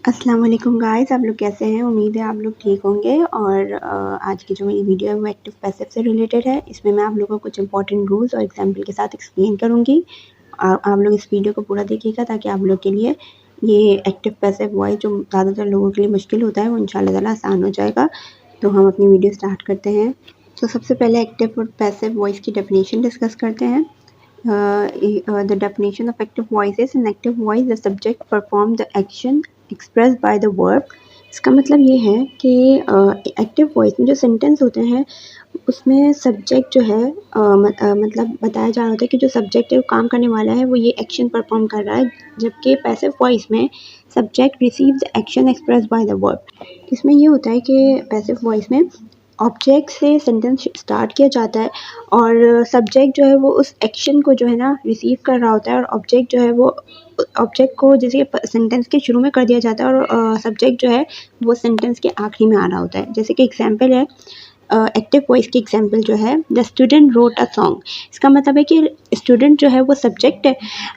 अस्सलाम वालेकुम गाइस, आप लोग कैसे हैं? उम्मीद है आप लोग ठीक होंगे। और आज की जो मेरी वीडियो है वो एक्टिव पैसिव से रिलेटेड है। इसमें मैं आप लोगों को कुछ इंपॉर्टेंट रूल्स और एग्जांपल के साथ एक्सप्लेन करूँगी। आप लोग इस वीडियो को पूरा देखिएगा ताकि आप लोग के लिए ये एक्टिव पैसिव वॉइस जो ज़्यादातर लोगों के लिए मुश्किल होता है वो इंशाल्लाह ताला आसान हो जाएगा। तो हम अपनी वीडियो स्टार्ट करते हैं। तो सबसे पहले एक्टिव और पैसिव वॉइस की डेफिनेशन डिस्कस करते हैं। The definition of active voice is: an active voice, the subject perform the action expressed by the verb। इसका मतलब ये है कि एक्टिव वॉइस में जो सेंटेंस होते हैं उसमें सब्जेक्ट जो है मतलब बताया जा रहा होता है कि जो सब्जेक्ट है वो काम करने वाला है, वो ये एक्शन परफॉर्म कर रहा है, जबकि पैसिव वॉइस में subject receive the action express by the verb. इसमें ये होता है कि पैसिव वॉइस में ऑब्जेक्ट से सेंटेंस स्टार्ट किया जाता है और सब्जेक्ट जो है वो उस एक्शन को जो है ना रिसीव कर रहा होता है, और ऑब्जेक्ट जो है वो ऑब्जेक्ट को जैसे सेंटेंस के शुरू में कर दिया जाता है और सब्जेक्ट जो है वो सेंटेंस के आखिरी में आ रहा होता है। जैसे कि एग्जांपल है, एक्टिव वॉइस की एग्जांपल जो है, the student wrote a song. इसका मतलब है कि स्टूडेंट जो है वो सब्जेक्ट है,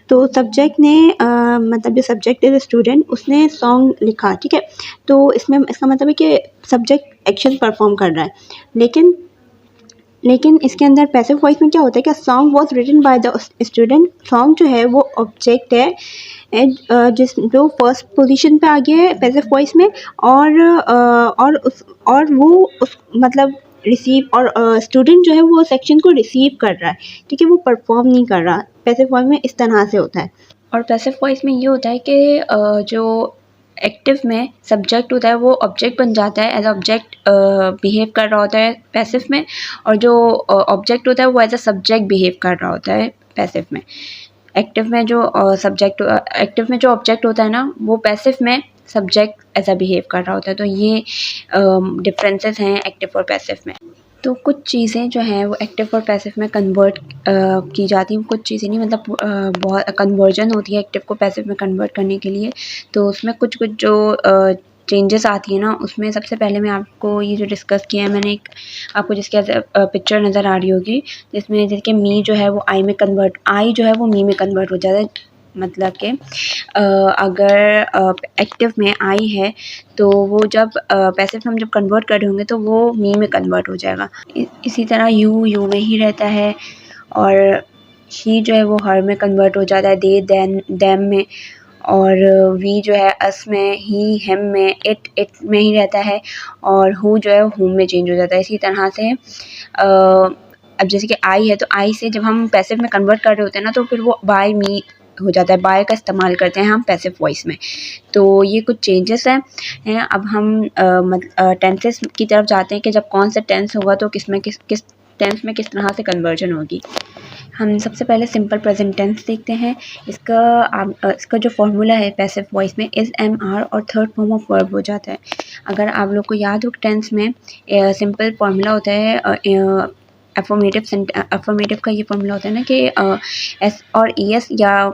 तो सब्जेक्ट ने मतलब जो सब्जेक्ट है स्टूडेंट, उसने सॉन्ग लिखा, ठीक है। तो इसमें इसका मतलब है कि सब्जेक्ट एक्शन परफॉर्म कर रहा है। लेकिन इसके अंदर पैसिव वॉइस में क्या होता है कि song was written by the student. Song जो है वो ऑब्जेक्ट है एंड जिस जो फर्स्ट पोजीशन पे आ गया है पैसिव वॉइस में, और वो उस मतलब रिसीव, और स्टूडेंट जो है वो सेक्शन को रिसीव कर रहा है, ठीक है, वो परफॉर्म नहीं कर रहा। पैसिव वॉइस में इस तरह से होता है। और पैसिव वॉइस में ये होता है कि जो एक्टिव में सब्जेक्ट होता है वो ऑब्जेक्ट बन जाता है, एज ऑब्जेक्ट बिहेव कर रहा होता है पैसिव में, और जो ऑब्जेक्ट होता है वो एज अ सब्जेक्ट बिहेव कर रहा होता है पैसिव में। एक्टिव में जो ऑब्जेक्ट होता है ना, वो पैसिव में सब्जेक्ट एज अ बिहेव कर रहा होता है। तो ये डिफरेंसेस हैं एक्टिव और पैसिव में। तो कुछ चीज़ें जो हैं वो एक्टिव और पैसिव में कन्वर्ट की जाती हैं, कुछ चीज़ें नहीं, मतलब बहुत कन्वर्जन होती है एक्टिव को पैसिव में कन्वर्ट करने के लिए। तो उसमें कुछ जो चेंजेस आती है ना, उसमें सबसे पहले मैं आपको ये जो डिस्कस किया है मैंने, एक आपको जिसके पिक्चर नज़र आ रही होगी, जिसमें जैसे कि मी जो है वो आई में कन्वर्ट, आई जो है वो मी में कन्वर्ट हो जाता है। मतलब कि अगर एक्टिव में आई है तो वो जब पैसिव में हम जब कन्वर्ट कर रहे होंगे तो वो मी में कन्वर्ट हो जाएगा। इसी तरह यू में ही रहता है, और ही जो है वो हर में कन्वर्ट हो जाता है, दे देम में, और वी जो है अस में, ही हिम में, इट में ही रहता है, और हु जो है हुम में चेंज हो जाता है। इसी तरह से अब जैसे कि आई है, तो आई से जब हम पैसिव में कन्वर्ट कर रहे होते हैं ना, तो फिर वो बाय मी हो जाता है, बाय का इस्तेमाल करते हैं हम पैसिव वॉइस में। तो ये कुछ चेंजेस हैं। अब हम टेंसेस की तरफ जाते हैं कि जब कौन सा टेंस होगा तो किस टेंस में किस तरह से कन्वर्जन होगी। हम सबसे पहले सिंपल प्रेजेंट टेंस देखते हैं। इसका जो फॉर्मूला है पैसिव वॉइस में, इज़, एम, आर और थर्ड फॉर्म ऑफ वर्ब हो जाता है। अगर आप लोग को याद हो, टेंस में सिंपल फॉर्मूला होता है, अफर्मेटिव का ये फॉर्मूला होता है ना कि एस और ई एस, या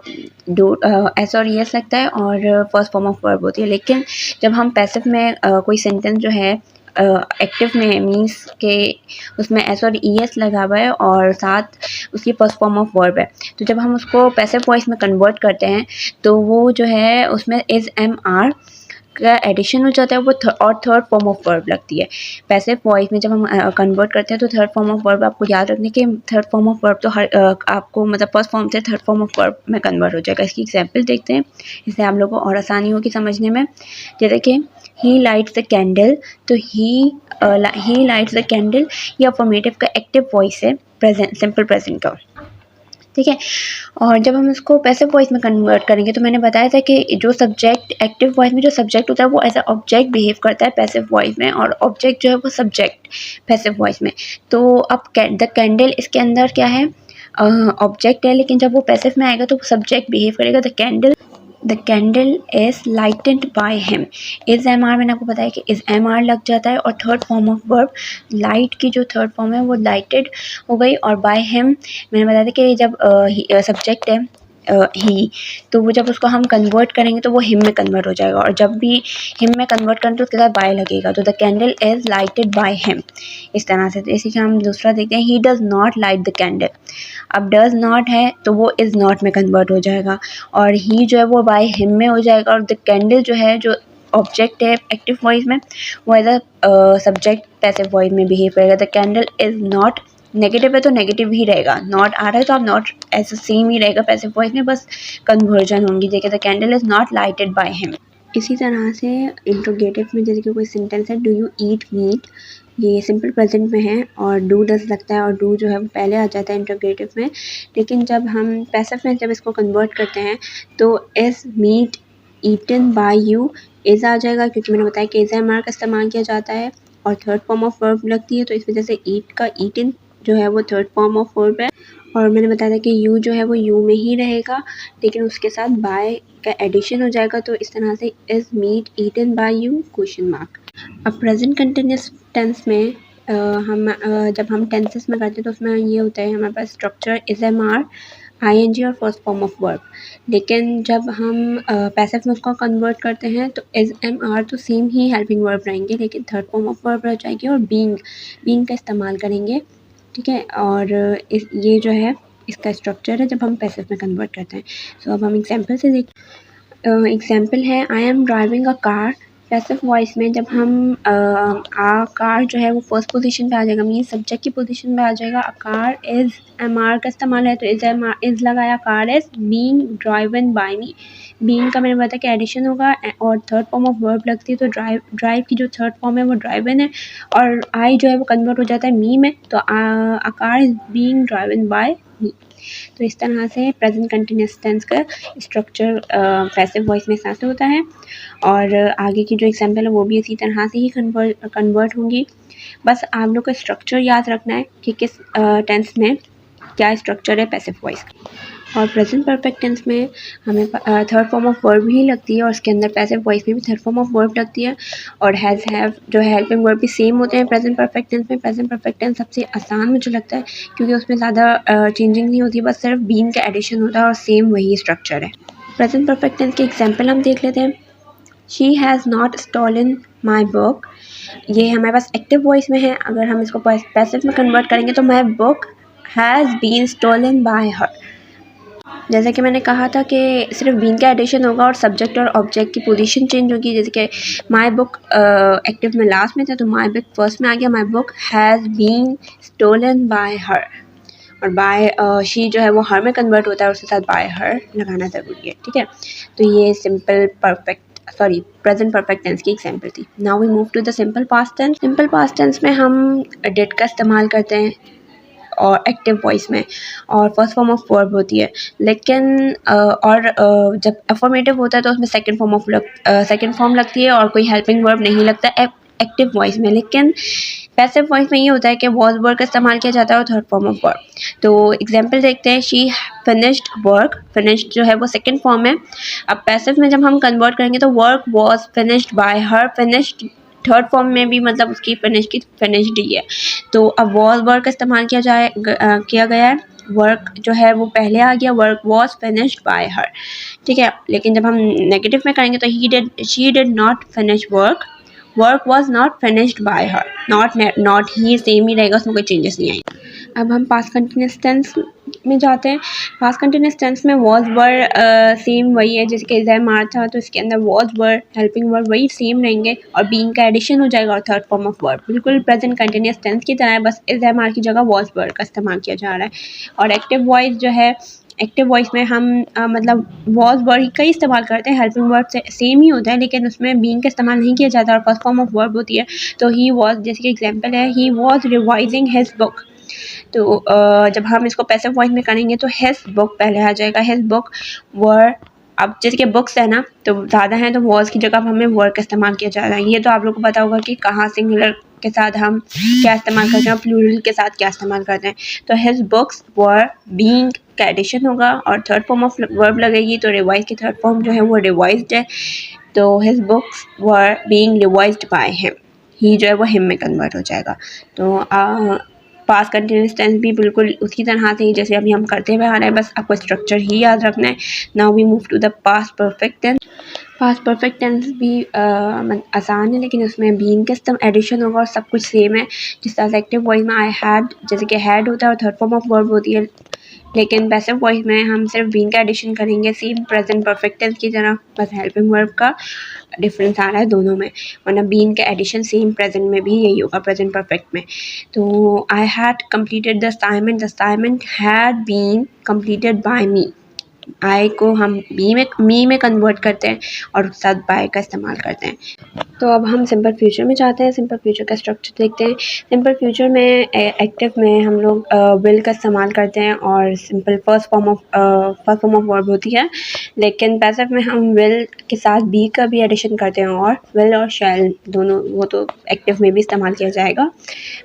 एस और ई एस लगता है और फर्स्ट फॉर्म ऑफ वर्ब होती है। लेकिन जब हम पैसिव में कोई सेंटेंस जो है एक्टिव में मीन्स के उसमें एस और ई एस लगा हुआ है और साथ उसकी फर्स्ट फॉर्म ऑफ वर्ब है, तो जब हम उसको पैसिव वॉइस में कन्वर्ट करते हैं तो वो जो है उसमें इज़, एम, आर का एडिशन हो जाता है, वो और थर्ड फॉर्म ऑफ वर्ब लगती है। पैसिव वॉइस में जब हम कन्वर्ट करते हैं तो थर्ड फॉर्म ऑफ वर्ब, आपको याद रखने के थर्ड फॉर्म ऑफ वर्ब तो आपको मतलब फर्स्ट फॉर्म से थर्ड फॉर्म ऑफ वर्ब में कन्वर्ट हो जाएगा। इसकी एग्जांपल देखते हैं, इससे आप लोगों को और आसानी होगी समझने में। जैसे कि ही लाइट्स द कैंडल, तो ही लाइट्स द कैंडल, ये अफर्मेटिव का एक्टिव वॉइस है, प्रेजेंट, सिंपल प्रेजेंट का, ठीक है। और जब हम इसको पैसिव वॉइस में कन्वर्ट करेंगे तो मैंने बताया था कि जो सब्जेक्ट, एक्टिव वॉइस में जो सब्जेक्ट होता है वो एज अ ऑब्जेक्ट बिहेव करता है पैसिव वॉइस में, और ऑब्जेक्ट जो है वो सब्जेक्ट पैसिव वॉइस में। तो अब द कैंडल, इसके अंदर क्या है, ऑब्जेक्ट है, लेकिन जब वो पैसिव में आएगा तो वो सब्जेक्ट बिहेव करेगा। The candle is lightened by him, is, am, are, मैंने आपको बताया कि इज, एम, आर लग जाता है, और third form of verb light की जो थर्ड फॉर्म है वो लाइटेड हो गई, और बाय हिम मैंने बताया था कि जब सब्जेक्ट है ही, तो वो जब उसको हम कन्वर्ट करेंगे तो वो हिम में कन्वर्ट हो जाएगा, और जब भी हिम में कन्वर्ट करें तो उसके साथ बाय लगेगा, तो the candle is lighted by him, इस तरह से। तो इसी का हम दूसरा देखते हैं, he does not light the candle. अब डज नॉट है तो वो इज़ नॉट में कन्वर्ट हो जाएगा, और ही जो है वो बाय हिम में हो जाएगा, और द कैंडल जो है, जो ऑब्जेक्ट है एक्टिव वॉइस में वो as a subject passive voice में बिहेव करेगा। The candle is not, negative है तो नेगेटिव ही रहेगा, नॉट आ रहा है तो आप नॉट ऐसा सेम ही रहेगा पैसिव वॉइस में, बस कन्वर्जन होंगी। देखिए the candle is not lighted by him. इसी तरह से इंट्रोगेटिव में जैसे कि कोई सेंटेंस है, डू यू ईट मीट, ये सिंपल प्रेजेंट में है और डू डज लगता है और डू जो है वो पहले आ जाता है इंट्रोगेटिव में। लेकिन जब हम पैसिव में जब इसको कन्वर्ट करते हैं तो is meat eaten by you, is आ जाएगा क्योंकि मैंने बताया कि इज एम आर का इस्तेमाल किया जाता है और थर्ड फॉर्म ऑफ वर्ब लगती है, तो इस वजह से ईट का ईटन जो है वो थर्ड फॉर्म ऑफ वर्ब है। और मैंने बताया था कि यू जो है वो यू में ही रहेगा, लेकिन उसके साथ बाय का एडिशन हो जाएगा, तो इस तरह से is meat eaten by you question mark. अब प्रेजेंट कंटिन्यूस टेंस में जब हम टेंसेस में करते हैं तो उसमें ये होता है हमारे पास structure is am are I N G और फर्स्ट फॉर्म ऑफ वर्ब। लेकिन जब हम पैसिव में उसको कन्वर्ट करते हैं तो इज एम आर तो सेम ही हेल्पिंग वर्ब रहेंगे, लेकिन थर्ड फॉर्म ऑफ वर्ब रह जाएगी और बीइंग का इस्तेमाल करेंगे, ठीक है। और ये जो है इसका स्ट्रक्चर है जब हम पैसिव में कन्वर्ट करते हैं। सो अब हम एग्जांपल से देख, एग्जांपल है I am driving a car. Passive voice में जब हम आ कार जो है वो फर्स्ट पोजीशन पे आ जाएगा, मीन सब्जेक्ट की पोजीशन पे आ जाएगा। A car is am are का इस्तेमाल है तो इज एम आर इज लगाया, car is being driven by me. Being का मैंने बताया कि एडिशन होगा और थर्ड फॉर्म ऑफ वर्ब लगती है, तो ड्राइव की जो थर्ड फॉर्म है वो ड्राइवन है और आई जो है वो कन्वर्ट हो जाता है मी में, तो a car is being driven by me. तो इस तरह से प्रेजेंट कंटिन्यूअस टेंस का स्ट्रक्चर पैसिव वॉइस में साथ होता है। और आगे की जो एग्जांपल है वो भी इसी तरह से ही कन्वर्ट होंगी। बस आप लोग को स्ट्रक्चर याद रखना है कि किस टेंस में क्या स्ट्रक्चर है पैसिव वॉइस का। और प्रेजेंट परफेक्ट टेंस में हमें थर्ड फॉर्म ऑफ वर्ब ही लगती है और उसके अंदर पैसिव वॉइस में भी थर्ड फॉर्म ऑफ वर्ब लगती है। और हैज़ हैव जो है हेल्पिंग वर्ब भी सेम होते हैं प्रेजेंट परफेक्ट टेंस में। प्रेजेंट परफेक्ट टेंस सबसे आसान मुझे लगता है क्योंकि उसमें ज़्यादा चेंजिंग नहीं होती, बस सिर्फ बीइंग का एडिशन होता है और सेम वही स्ट्रक्चर है। प्रेजेंट परफेक्ट टेंस के एग्जाम्पल हम देख लेते हैं। She has not stolen my book, ये हमारे पास एक्टिव वॉइस में है। अगर हम इसको पैसिव में कन्वर्ट करेंगे तो my book has been stolen by her. जैसे कि मैंने कहा था कि सिर्फ बीन का एडिशन होगा और सब्जेक्ट और ऑब्जेक्ट की पोजीशन चेंज होगी। जैसे कि माई बुक एक्टिव में लास्ट में था तो माई बुक फर्स्ट में आ गया। My book has been stolen by her और बाय शी जो है वो हर में कन्वर्ट होता है और उसके साथ बाय हर लगाना ज़रूरी है, ठीक है। तो ये प्रेजेंट परफेक्ट टेंस की एग्जांपल थी। Now we move to the simple past tense. Simple past tense में हम डिड का इस्तेमाल करते हैं और एक्टिव वॉइस में और फर्स्ट फॉर्म ऑफ वर्ब होती है। लेकिन जब अफर्मेटिव होता है तो उसमें सेकंड फॉर्म लगती है और कोई हेल्पिंग वर्ब नहीं लगता एक्टिव वॉइस में। लेकिन पैसिव वॉइस में ये होता है कि वॉज वर्ब का इस्तेमाल किया जाता है और थर्ड फॉर्म ऑफ वर्ब। तो एग्जांपल देखते हैं, शी फिनिश्ड वर्क। फिनिश्ड जो है वो सेकंड फॉर्म है। अब पैसिव में जब हम कन्वर्ट करेंगे तो work was finished by her. Finished third form में भी मतलब उसकी फिनिश्ड ही है। तो अब वॉज वर्क का इस्तेमाल किया गया है। वर्क जो है वो पहले आ गया, work was finished by her, ठीक है। लेकिन जब हम नेगेटिव में करेंगे तो she did not finish work was not finished by her. Not ही सेम ही रहेगा, उसमें कोई चेंजेस नहीं आएंगे। अब हम पास्ट कंटिन्यूअस टेंस में जाते हैं। पास्ट कंटिन्यूअस टेंस में वॉज वर सेम वही है, जैसे कि इज एम आर था तो इसके अंदर वॉज वर हेल्पिंग वर्ब वही सेम रहेंगे और बीइंग का एडिशन हो जाएगा और थर्ड फॉर्म ऑफ वर्ब बिल्कुल प्रेजेंट कंटिन्यूअस टेंस की तरह है, बस इज एम आर की जगह वॉज वर का इस्तेमाल किया जा रहा है। और एक्टिव वॉइस जो है, एक्टिव वॉइस में हम मतलब वॉज वर्ड का ही इस्तेमाल करते हैं, हेल्पिंग वर्ब से सेम ही होता है लेकिन उसमें बीइंग का इस्तेमाल नहीं किया जाता और फर्स्ट फॉर्म ऑफ वर्ब होती है। तो ही वॉज, जैसे कि एग्जांपल है, he was revising his book. तो जब हम इसको पैसिव वॉइस में करेंगे तो हिज बुक पहले आ जाएगा। हिज बुक वर, अब जैसे कि बुक्स है ना तो ज़्यादा हैं तो वॉज की जगह हमें वर्ड का इस्तेमाल किया जा रहा है। ये तो आप लोग को पता होगा कि कहाँ सिंगुलर के साथ हम क्या इस्तेमाल करते हैं और प्लूरल के साथ क्या इस्तेमाल करते हैं। तो हिज बुक्स वर बीइंग का एडिशन होगा और थर्ड फॉर्म ऑफ वर्ब लगेगी, तो रिवाइज की थर्ड फॉर्म जो है वो रिवाइज्ड है। तो his books were being revised by him, ही जो है वो हिम में कन्वर्ट हो जाएगा। तो पास्ट कंटिन्यूअस टेंस भी बिल्कुल उसी तरह से ही जैसे अभी हम करते हुए आ रहे हैं, बस आपको स्ट्रक्चर ही याद रखना है। Now we move to the past perfect tense. Past perfect tense भी आसान है, लेकिन उसमें बीन का एडिशन होगा और सब कुछ सेम है। जिस तरह से एक्टिव वॉइस में आई हैड, जैसे कि हैड होता है और थर्ड फॉर्म ऑफ वर्ब होती है, लेकिन पैसिव वॉइस में हम सिर्फ बीन का एडिशन करेंगे, सेम प्रेजेंट परफेक्ट टेंस की तरह, बस हेल्पिंग वर्ब का डिफरेंस आ रहा है दोनों में, वरना बीन का एडिशन सेम प्रेजेंट में भी यही होगा, प्रेजेंट परफेक्ट में। तो I had completed the assignment had been completed by me. I को हम मी में कन्वर्ट करते हैं और साथ बाय का इस्तेमाल करते हैं। तो अब हम सिंपल फ्यूचर में जाते हैं। सिंपल फ्यूचर का स्ट्रक्चर देखते हैं। सिंपल फ्यूचर में एक्टिव में हम लोग विल का इस्तेमाल करते हैं और simple first form of verb होती है, लेकिन पैसिव में हम विल के साथ बी का भी एडिशन करते हैं और विल और शैल दोनों, वो तो एक्टिव में भी इस्तेमाल किया जाएगा,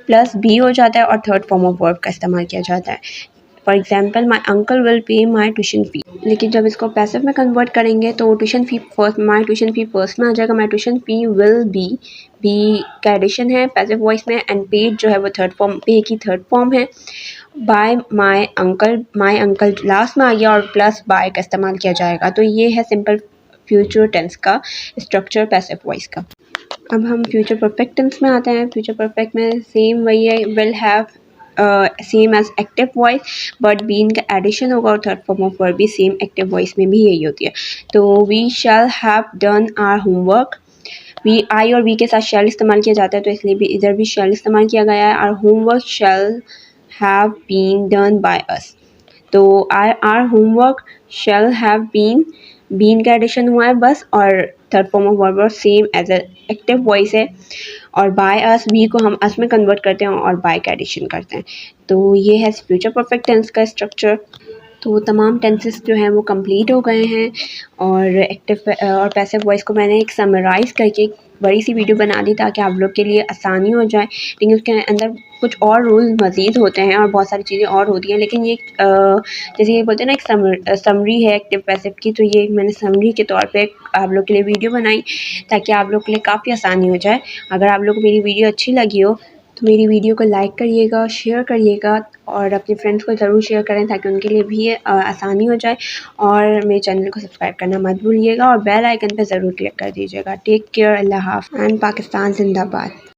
प्लस बी हो जाता है और थर्ड फॉर्म ऑफ वर्ब का इस्तेमाल किया जाता है। For example, my uncle will pay my tuition fee. लेकिन जब इसको पैसिव में कन्वर्ट करेंगे तो ट्यूशन फ़ी फर्स्ट, माई ट्यूशन फ़ी फर्स्ट में आ जाएगा, माई ट्यूशन फ़ी विल बी का एडिशन है पैसिव वॉइस में, एंड पेड जो है वो थर्ड फॉर्म, पे की थर्ड फॉर्म है। बाय माई अंकल लास्ट में आ गया और प्लस बाय का इस्तेमाल किया जाएगा। तो ये है सिंपल फ्यूचर टेंस का स्ट्रक्चर पैसिव वॉइस का। अब हम फ्यूचर परफेक्ट टेंस में आते हैं। फ्यूचर परफेक्ट में सेम वही है, will have same as active voice, but been का एडिशन होगा और थर्ड फॉर्म ऑफ वर्ब भी सेम एक्टिव वॉइस में भी यही होती है। तो we shall have done our homework. We, I और वी के साथ शैल इस्तेमाल किया जाता है, तो इसलिए भी इधर भी शैल इस्तेमाल किया गया है। Our homework shall have been done by us. तो our homework shall have been का एडिशन हुआ है बस, और third form of verb same as a active voice है, और बाय अस, बी को हम अस में कन्वर्ट करते हैं और बाय का एडिशन करते हैं। तो ये है फ्यूचर परफेक्ट टेंस का स्ट्रक्चर। तो तमाम टेंसेस जो हैं वो कंप्लीट हो गए हैं, और एक्टिव और पैसिव वॉइस को मैंने एक समराइज़ करके एक बड़ी सी वीडियो बना दी ताकि आप लोग के लिए आसानी हो जाए, लेकिन उसके अंदर कुछ और रूल मज़ीद होते हैं और बहुत सारी चीज़ें और होती हैं, लेकिन ये जैसे ये बोलते हैं ना, एक समरी है एक्टिव पैसिव की, तो ये मैंने समरी के तौर पे आप लोग के लिए वीडियो बनाई ताकि आप लोग के लिए काफ़ी आसानी हो जाए। अगर आप लोग को मेरी वीडियो अच्छी लगी हो तो मेरी वीडियो को लाइक करिएगा, शेयर करिएगा, और अपने फ्रेंड्स को ज़रूर शेयर करें ताकि उनके लिए भी आसानी हो जाए, और मेरे चैनल को सब्सक्राइब करना मत भूलिएगा और बेल आइकन पर ज़रूर क्लिक कर दीजिएगा। टेक केयर, अल्लाह हाफ़िज़ एंड पाकिस्तान जिंदाबाद।